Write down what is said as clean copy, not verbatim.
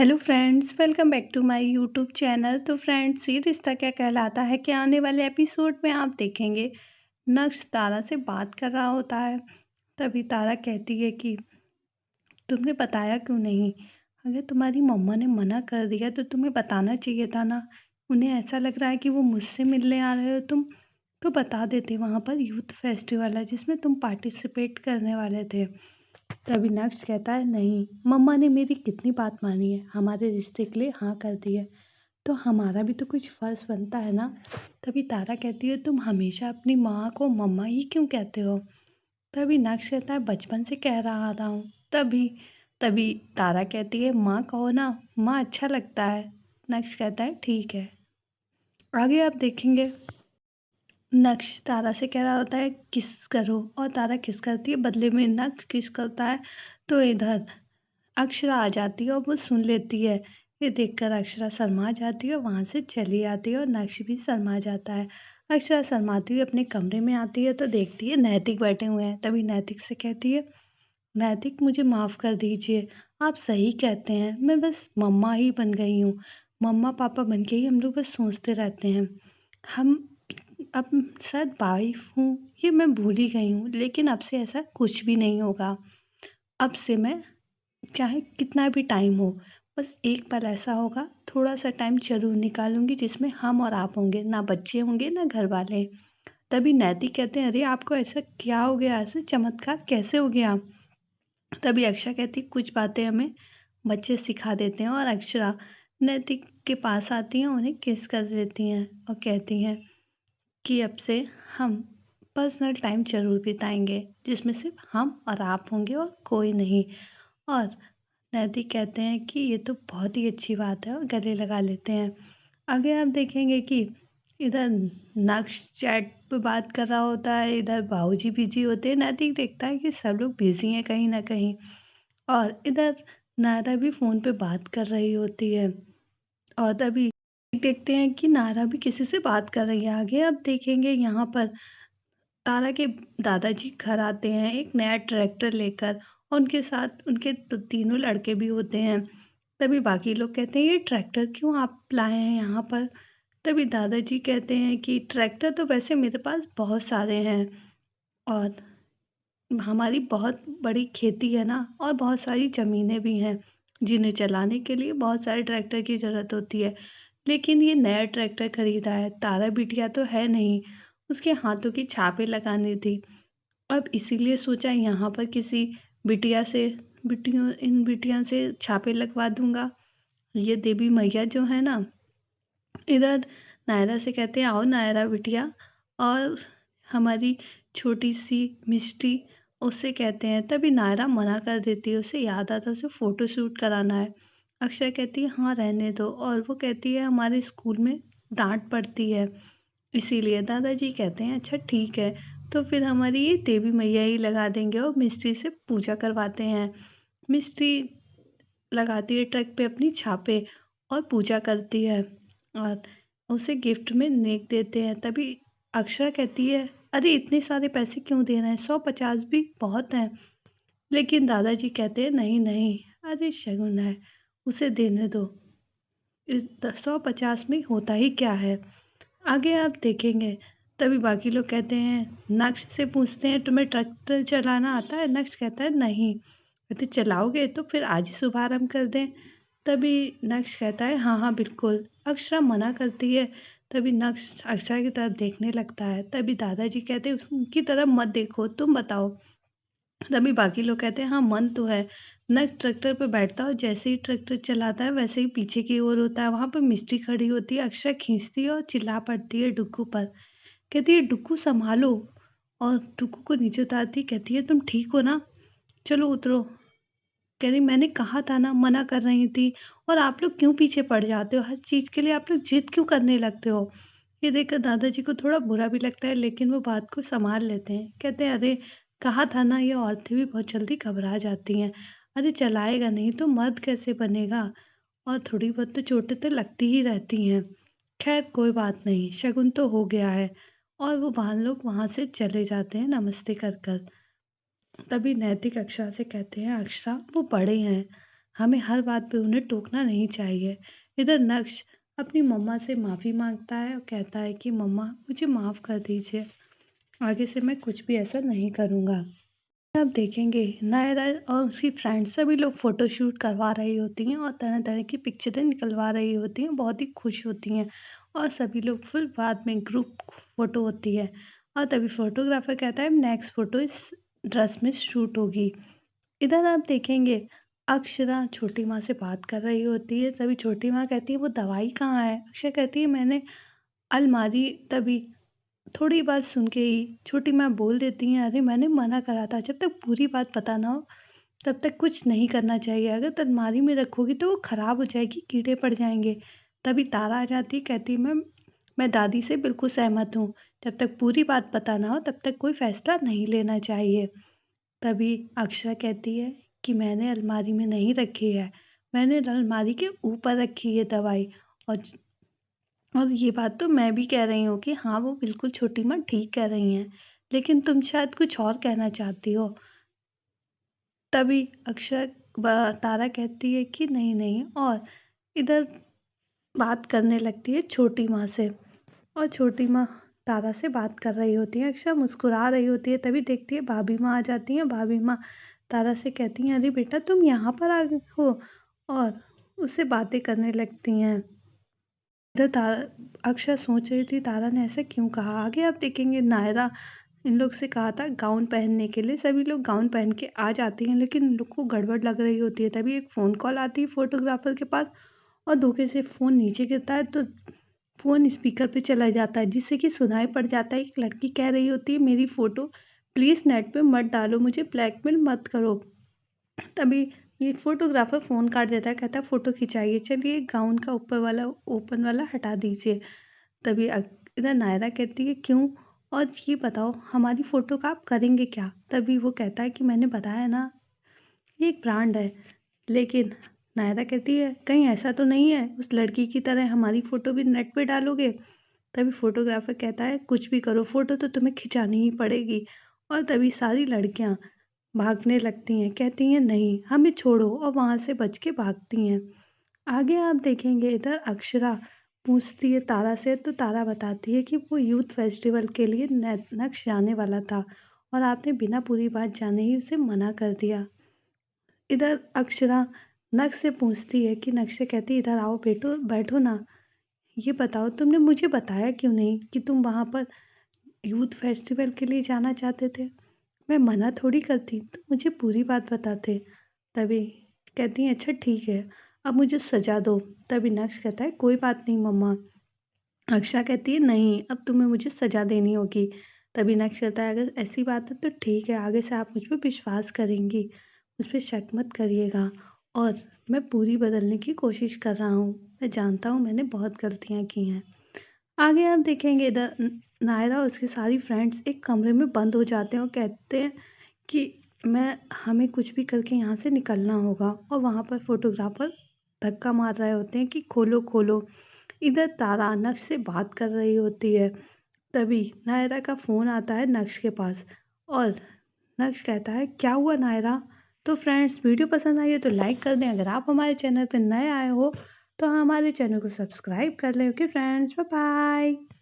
Hello friends, welcome back to my YouTube channel. तो friends, ये रिश्ता क्या कहलाता है कि आने वाले एपिसोड में आप देखेंगे नक्श तारा से बात कर रहा होता है। तभी तारा कहती है कि तुमने बताया क्यों नहीं? अगर तुम्हारी मम्मा ने मना कर दिया तो तुम्हें बताना चाहिए था ना। उन्हें ऐसा लग रहा है कि वो मुझसे मिलने आ रहे हो तुम, तो बता देते। वहाँ पर यूथ फेस्टिवल है जिसमें तुम पार्टिसिपेट करने वाले थे। तभी नक्श कहता है, नहीं, मम्मा ने मेरी कितनी बात मानी है, हमारे रिश्ते के लिए हाँ कर दी है, तो हमारा भी तो कुछ फर्ज बनता है ना। तभी तारा कहती है, तुम हमेशा अपनी माँ को मम्मा ही क्यों कहते हो? तभी नक्श कहता है, बचपन से कह रहा हूँ। तभी तभी तारा कहती है, माँ कहो ना, माँ अच्छा लगता है। नक्श कहता है, ठीक है। आगे आप देखेंगे नक्श तारा से कह रहा होता है, किस करो, और तारा किस करती है, बदले में नक्श किस करता है। तो इधर अक्षरा आ जाती है और वो सुन लेती है। ये देखकर अक्षरा शर्मा जाती है और वहाँ से चली आती है और नक्श भी शर्मा जाता है। अक्षरा शर्माती हुई अपने कमरे में आती है तो देखती है नैतिक बैठे हुए हैं। तभी नैतिक से कहती है, नैतिक, मुझे माफ़ कर दीजिए। आप सही कहते हैं, मैं बस मम्मा ही बन गई हूँ। मम्मा पापा बन के ही हम लोग बस सोचते रहते हैं। हम अब शायद वाइफ हूँ, ये मैं भूल ही गई हूँ, लेकिन अब से ऐसा कुछ भी नहीं होगा। अब से मैं, चाहे कितना भी टाइम हो, बस एक पल ऐसा होगा, थोड़ा सा टाइम ज़रूर निकालूंगी जिसमें हम और आप होंगे, ना बच्चे होंगे ना घर वाले। तभी नैतिक कहते हैं, अरे आपको ऐसा क्या हो गया, ऐसे चमत्कार कैसे हो गया? तभी अक्षरा कहती, कुछ बातें हमें बच्चे सिखा देते हैं। और अक्षरा नैतिक के पास आती हैं, उन्हें किस कर देती हैं और कहती हैं कि अब से हम पर्सनल टाइम ज़रूर बिताएंगे जिसमें सिर्फ हम और आप होंगे और कोई नहीं। और नैतिक कहते हैं कि ये तो बहुत ही अच्छी बात है और गले लगा लेते हैं। आगे आप देखेंगे कि इधर नक्श चैट पे बात कर रहा होता है, इधर बाबूजी बिजी होते हैं। नैतिक देखता है कि सब लोग बिजी हैं कहीं ना कहीं, और इधर नायरा भी फ़ोन पे बात कर रही होती है। और तभी देखते हैं कि नायरा भी किसी से बात कर रही है। आगे आप देखेंगे यहाँ पर तारा के दादाजी घर आते हैं एक नया ट्रैक्टर लेकर, और उनके साथ उनके तीनों लड़के भी होते हैं। तभी बाकी लोग कहते हैं, ये ट्रैक्टर क्यों आप लाए हैं यहाँ पर? तभी दादाजी कहते हैं कि ट्रैक्टर तो वैसे मेरे पास बहुत सारे हैं, और हमारी बहुत बड़ी खेती है ना, और बहुत सारी ज़मीनें भी हैं जिन्हें चलाने के लिए बहुत सारे ट्रैक्टर की ज़रूरत होती है। लेकिन ये नया ट्रैक्टर खरीदा है, तारा बिटिया तो है नहीं, उसके हाथों की छापें लगानी थी। अब इसीलिए सोचा यहाँ पर किसी बिटिया से, बिटिया से छापे लगवा दूंगा। ये देवी मैया जो है ना, इधर नायरा से कहते हैं, आओ नायरा बिटिया। और हमारी छोटी सी मिष्टी, उससे कहते हैं। तभी नायरा मना कर देती है, उसे याद आता है उसे फ़ोटो शूट कराना है। अक्षरा कहती है, हाँ रहने दो, और वो कहती है हमारे स्कूल में डांट पड़ती है, इसीलिए। दादाजी कहते हैं, अच्छा ठीक है, तो फिर हमारी ये देवी मैया ही लगा देंगे, और मिस्त्री से पूजा करवाते हैं। मिस्त्री लगाती है ट्रक पे अपनी छापे और पूजा करती है, और उसे गिफ्ट में नेक देते हैं। तभी अक्षरा कहती है, अरे इतने सारे पैसे क्यों दे रहे हैं, 150 भी बहुत हैं। लेकिन दादाजी कहते हैं, नहीं नहीं, अरे शगुन है, उसे देने दो, इस 150 में होता ही क्या है। आगे आप देखेंगे तभी बाकी लोग कहते हैं, नक्श से पूछते हैं, तुम्हें ट्रैक्टर चलाना आता है? नक्श कहता है, नहीं। कहते, चलाओगे तो फिर आज ही शुभारंभ कर दें। तभी नक्श कहता है, हाँ हाँ बिल्कुल। अक्षरा मना करती है। तभी नक्श अक्षरा की तरफ देखने लगता है। तभी दादाजी कहते हैं, उसकी तरफ मत देखो, तुम बताओ। तभी बाकी लोग कहते हैं, हाँ मन तो है। नक्श ट्रैक्टर पे बैठता है और जैसे ही ट्रैक्टर चलाता है वैसे ही पीछे की ओर होता है, वहाँ पर मिस्टी खड़ी होती है। अक्षरा खींचती है और चिल्ला पड़ती है डुग्गू पर, कहती है, डुग्गू संभालो। और डुग्गू को नीचे उतारती, कहती है, तुम ठीक हो ना? चलो उतरो। कह रही, मैंने कहा था ना, मना कर रही थी, और आप लोग क्यों पीछे पड़ जाते हो? हर चीज़ के लिए आप लोग जिद क्यों करने लगते हो? ये देखकर दादाजी को थोड़ा बुरा भी लगता है, लेकिन वो बात को संभाल लेते हैं। कहते हैं, अरे कहा था ना, ये औरतें भी बहुत जल्दी घबरा जाती हैं। अरे चलाएगा नहीं तो मर्द कैसे बनेगा? और थोड़ी बहुत तो चोटें तो लगती ही रहती हैं। खैर कोई बात नहीं, शगुन तो हो गया है। और वो भान लोग वहाँ से चले जाते हैं नमस्ते कर कर। तभी नैतिक अक्षरा से कहते हैं, अक्षरा वो बड़े हैं, हमें हर बात पे उन्हें टोकना नहीं चाहिए। इधर नक्श अपनी मम्मा से माफ़ी माँगता है और कहता है कि मम्मा मुझे माफ़ कर दीजिए, आगे से मैं कुछ भी ऐसा नहीं करूँगा। आप देखेंगे नायरा और उसकी फ्रेंड्स सभी लोग फ़ोटोशूट करवा रही होती हैं और तरह-तरह की पिक्चरें निकलवा रही होती हैं, बहुत ही खुश होती हैं और सभी लोग फिर बाद में ग्रुप फ़ोटो होती है और तभी फ़ोटोग्राफ़र कहता है नेक्स्ट फ़ोटो इस ड्रेस में शूट होगी। इधर आप देखेंगे अक्षरा छोटी माँ से बात कर रही होती है, तभी छोटी माँ कहती है वो दवाई कहाँ है? अक्षरा कहती है मैंने अलमारी तभी थोड़ी बात सुन के ही छोटी माँ बोल देती हैं, अरे मैंने मना करा था, जब तक पूरी बात पता ना हो तब तक कुछ नहीं करना चाहिए। अगर अलमारी में रखोगी तो वो ख़राब हो जाएगी, कीड़े पड़ जाएँगे। तभी तारा आ जाती है, कहती है मैं दादी से बिल्कुल सहमत हूँ। जब तक पूरी बात पता ना हो तब तक कोई फ़ैसला नहीं लेना चाहिए। तभी अक्षरा कहती है कि मैंने अलमारी में नहीं रखी है, मैंने अलमारी के ऊपर रखी है दवाई और और ये बात तो मैं भी कह रही हूँ कि हाँ, वो बिल्कुल छोटी माँ ठीक कह रही हैं, लेकिन तुम शायद कुछ और कहना चाहती हो। तभी अक्षर तारा कहती है कि नहीं नहीं और इधर बात करने लगती है छोटी माँ से और छोटी माँ तारा से बात कर रही होती है। अक्षर मुस्कुरा रही होती है, तभी देखती है भाभी माँ आ जाती हैं। भाभी माँ तारा से कहती हैं, अरे बेटा तुम यहाँ पर आ गए हो, और उससे बातें करने लगती हैं। इधर तारा अक्षर सोच रही थी तारा ने ऐसा क्यों कहा। आगे आप देखेंगे नायरा इन लोग से कहा था गाउन पहनने के लिए, सभी लोग गाउन पहन के आ जाती हैं, लेकिन इन लोग को गड़बड़ लग रही होती है। तभी एक फ़ोन कॉल आती है फोटोग्राफर के पास और धोखे से फ़ोन नीचे गिरता है तो फ़ोन स्पीकर पे चला जाता है, जिससे कि सुनाई पड़ जाता है। एक लड़की कह रही होती है मेरी फ़ोटो प्लीज़ नेट पे मत डालो, मुझे ब्लैकमेल मत करो। तभी ये फ़ोटोग्राफ़र फ़ोन काट देता है, कहता है फ़ोटो खिंचाइए, चलिए गाउन का ऊपर वाला ओपन वाला हटा दीजिए। तभी इधर नायरा कहती है क्यों? और ये बताओ हमारी फ़ोटो का आप करेंगे क्या? तभी वो कहता है कि मैंने बताया ना, ये एक ब्रांड है। लेकिन नायरा कहती है कहीं ऐसा तो नहीं है उस लड़की की तरह हमारी फ़ोटो भी नेट पे डालोगे? तभी फ़ोटोग्राफ़र कहता है कुछ भी करो फ़ोटो तो तुम्हें खिंचानी ही पड़ेगी। और तभी सारी लड़कियाँ भागने लगती हैं, कहती हैं नहीं हमें छोड़ो, और वहाँ से बच के भागती हैं। आगे आप देखेंगे इधर अक्षरा पूछती है तारा से, तो तारा बताती है कि वो यूथ फेस्टिवल के लिए नक्श जाने वाला था और आपने बिना पूरी बात जाने ही उसे मना कर दिया। इधर अक्षरा नक्श से पूछती है कि नक्श से कहती है इधर आओ बेटो बैठो ना, ये बताओ तुमने मुझे बताया क्यों नहीं कि तुम वहाँ पर यूथ फेस्टिवल के लिए जाना चाहते थे? मैं मना थोड़ी करती, तुम मुझे पूरी बात बताते। तभी कहती हैं अच्छा ठीक है, अब मुझे सजा दो। तभी नक्श कहता है कोई बात नहीं मम्मा। अक्षा कहती है नहीं अब तुम्हें मुझे सजा देनी होगी। तभी नक्श कहता है अगर ऐसी बात है तो ठीक है, आगे से आप मुझ पर विश्वास करेंगी, मुझ पर शक मत करिएगा, और मैं पूरी बदलने की कोशिश कर रहा हूँ। मैं जानता हूँ मैंने बहुत गलतियाँ की हैं। आगे आप देखेंगे इधर नायरा और उसकी सारी फ्रेंड्स एक कमरे में बंद हो जाते हैं और कहते हैं कि मैं हमें कुछ भी करके यहाँ से निकलना होगा, और वहाँ पर फोटोग्राफर धक्का मार रहे होते हैं कि खोलो खोलो। इधर तारा नक्श से बात कर रही होती है, तभी नायरा का फ़ोन आता है नक्श के पास और नक्श कहता है क्या हुआ नायरा। तो फ्रेंड्स वीडियो पसंद आई हो तो लाइक कर दें, अगर आप हमारे चैनल पर नए आए हो तो हमारे चैनल को सब्सक्राइब कर लें। Okay friends, bye bye.